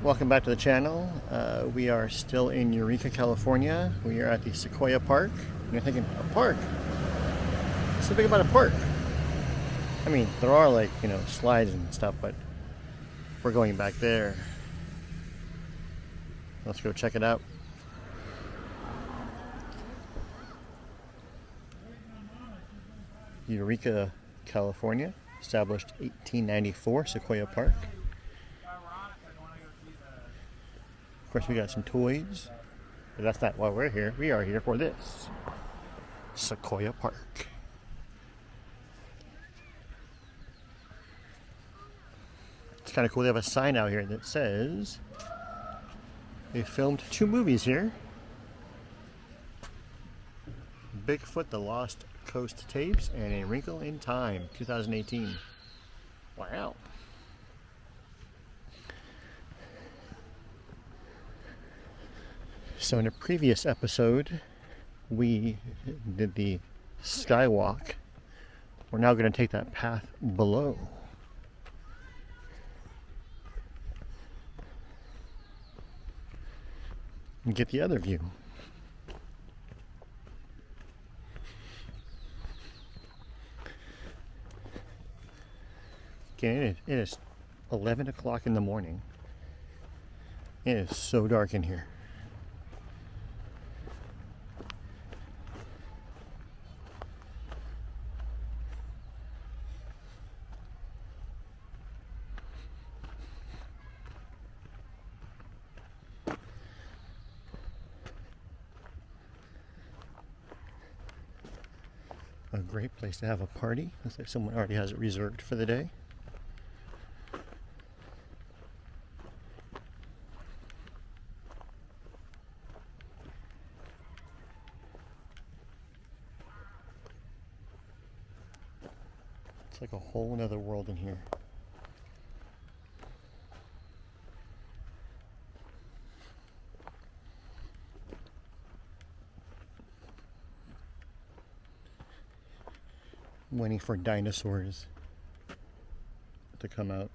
Welcome back to the channel. We are still in Eureka, California. We are at the Sequoia Park. And you're thinking, a park? What's so big about a park? I mean, there are like, slides and stuff, but we're going back there. Let's go check it out. Eureka, California, established 1894, Sequoia Park. Of course, we got some toys, but that's not why we're here. We are here for this. Sequoia Park. It's kind of cool. They have a sign out here that says they filmed 2 movies here. Bigfoot, The Lost Coast Tapes, and A Wrinkle in Time, 2018. Wow. So in a previous episode, we did the skywalk. We're now going to take that path below. And get the other view. Again, it is 11 o'clock in the morning. It is so dark in here. A great place to have a party. Looks like someone already has it reserved for the day. It's like a whole other world in here. Waiting for dinosaurs to come out.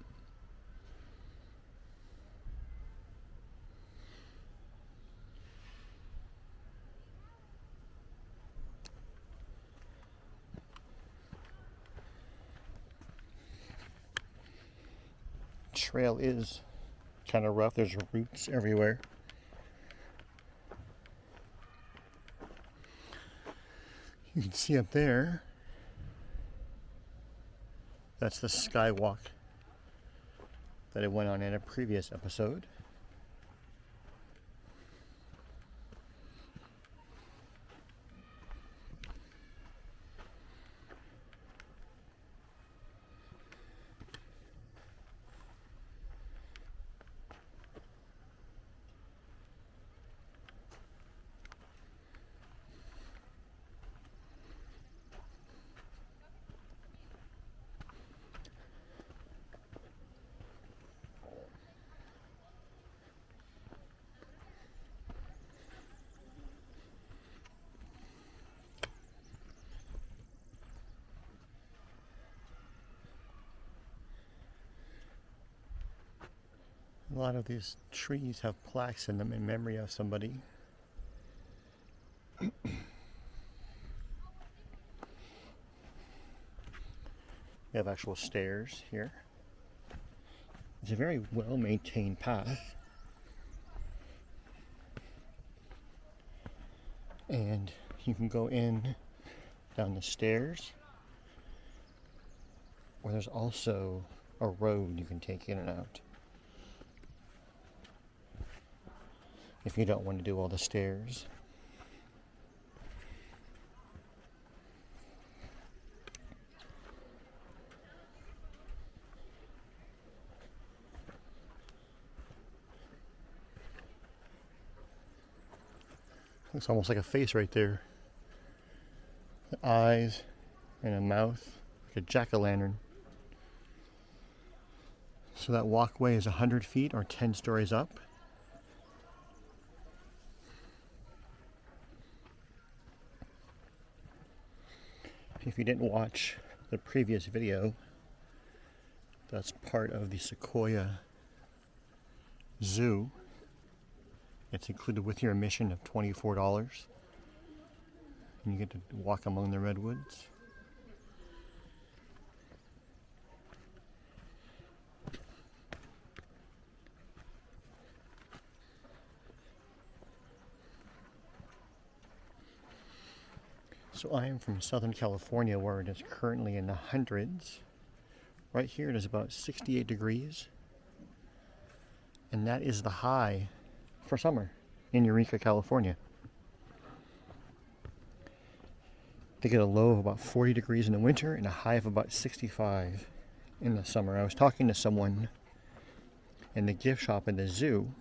Trail is kind of rough. There's roots everywhere. You can see up there. That's the skywalk that I went on in a previous episode. A lot of these trees have plaques in them in memory of somebody. You have actual stairs here. It's a very well maintained path. And you can go in down the stairs, or there's also a road you can take in and out. If you don't want to do all the stairs. Looks almost like a face right there. The eyes and a mouth, like a jack-o'-lantern. So that walkway is 100 feet or 10 stories up. If you didn't watch the previous video, that's part of the Sequoia zoo. It's included with your admission of $24. And you get to walk among the redwoods. So I am from Southern California, where it is currently in the hundreds. Right here it is about 68 degrees. And that is the high for summer in Eureka, California. They get a low of about 40 degrees in the winter and a high of about 65 in the summer. I was talking to someone in the gift shop at the zoo,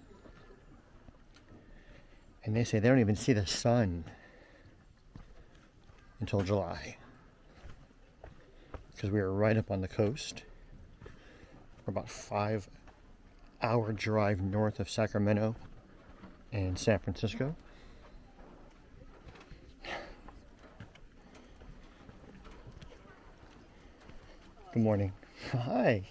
and they say they don't even see the sun until July, because we are right up on the coast. We're about 5-hour drive north of Sacramento and San Francisco. Good morning. Hi.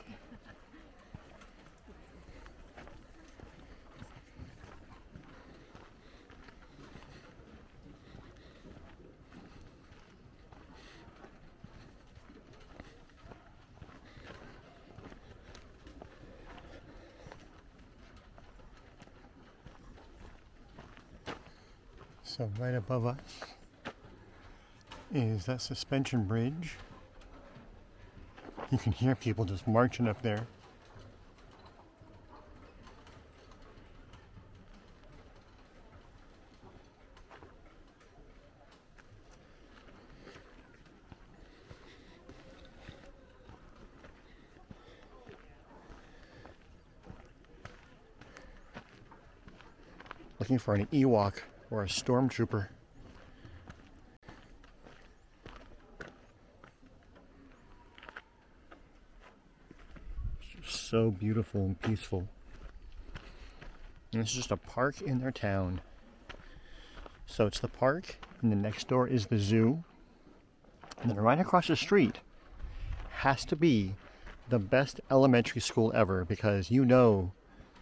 So right above us is that suspension bridge. You can hear people just marching up there. Looking for an Ewok or a stormtrooper. So beautiful and peaceful. And it's just a park in their town. So it's the park, and then next door is the zoo. And then right across the street has to be the best elementary school ever, because you know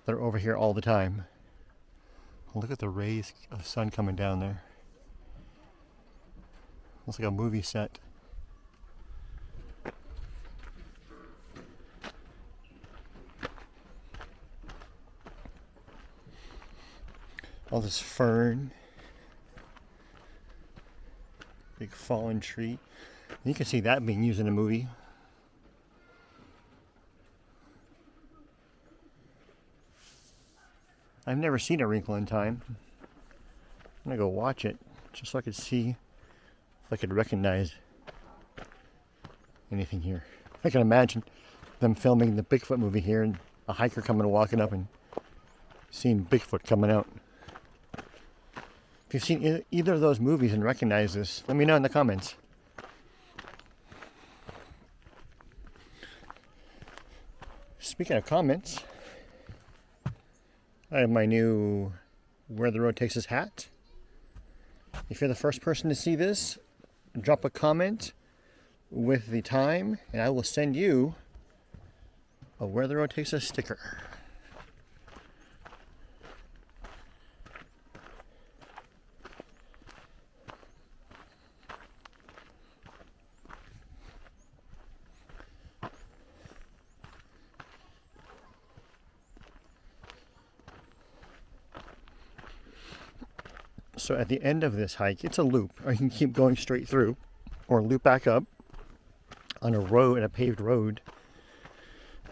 they're over here all the time. Look at the rays of sun coming down there. Looks like a movie set. All this fern. Big fallen tree. And you can see that being used in a movie. I've never seen A Wrinkle in Time. I'm gonna go watch it just so I could see if I could recognize anything here. I can imagine them filming the Bigfoot movie here and a hiker coming and walking up and seeing Bigfoot coming out. If you've seen either of those movies and recognize this, let me know in the comments. Speaking of comments, I have my new Where the Road Takes Us hat. If you're the first person to see this, drop a comment with the time, and I will send you a Where the Road Takes Us sticker. So at the end of this hike, it's a loop, or you can keep going straight through, or loop back up on a road, a paved road,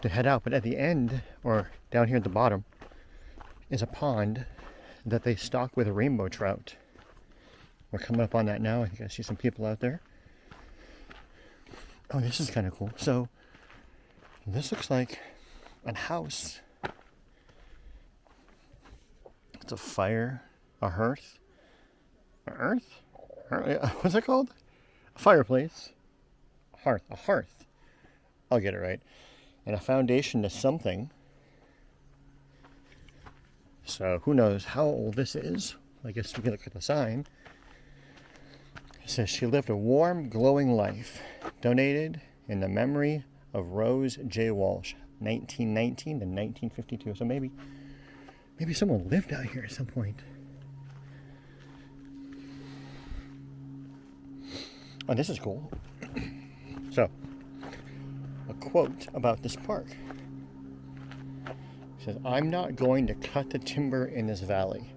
to head out. But at the end, or down here at the bottom, is a pond that they stock with rainbow trout. We're coming up on that now. I think I see some people out there. Oh, this is kind of cool. So this looks like a house. It's a fire, a hearth. Earth? What's it called? A fireplace. A hearth. I'll get it right. And a foundation to something. So who knows how old this is. I guess we can look at the sign. It says she lived a warm, glowing life. Donated in the memory of Rose J. Walsh, 1919 to 1952. So maybe Maybe someone lived out here at some point. Oh, this is cool. So, a quote about this park. It says, "I'm not going to cut the timber in this valley.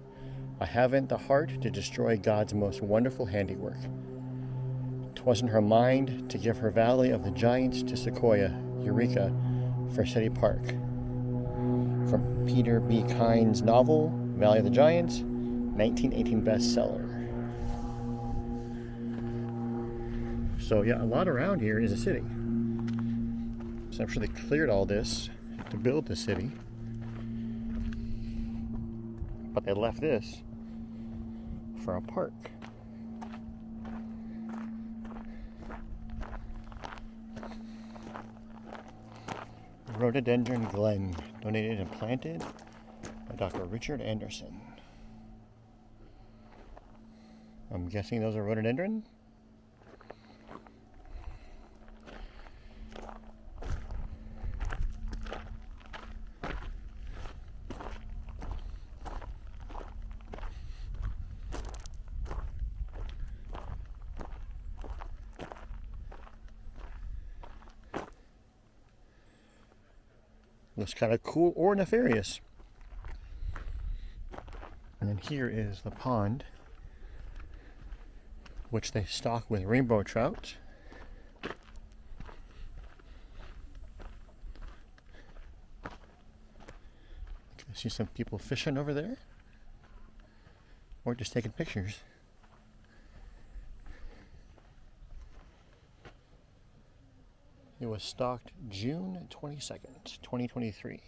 I haven't the heart to destroy God's most wonderful handiwork. 'Twasn't her mind to give her Valley of the Giants to Sequoia, Eureka, for City Park." From Peter B. Kyne's novel, Valley of the Giants, 1918 bestseller. So yeah, a lot around here is a city. So I'm sure they cleared all this to build the city. But they left this for a park. Rhododendron Glen, donated and planted by Dr. Richard Anderson. I'm guessing those are rhododendron? Looks kind of cool or nefarious. And then here is the pond, which they stock with rainbow trout. I see some people fishing over there, or just taking pictures. It was stocked June 22nd, 2023.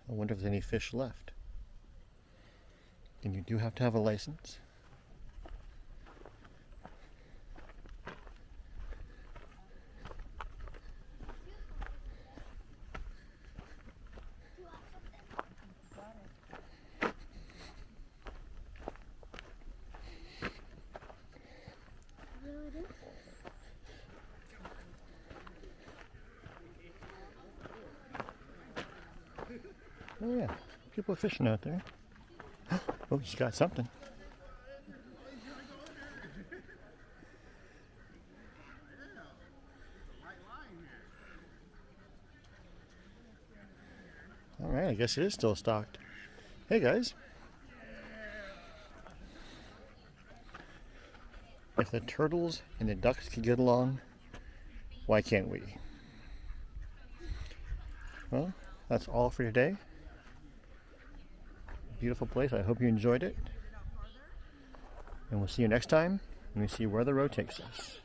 I wonder if there's any fish left. And you do have to have a license. Oh yeah, people are fishing out there. Oh, he's got something. All right, I guess it is still stocked. Hey guys. If the turtles and the ducks can get along, why can't we? Well, that's all for today. Beautiful place. I hope you enjoyed it. And we'll see you next time when we see where the road takes us.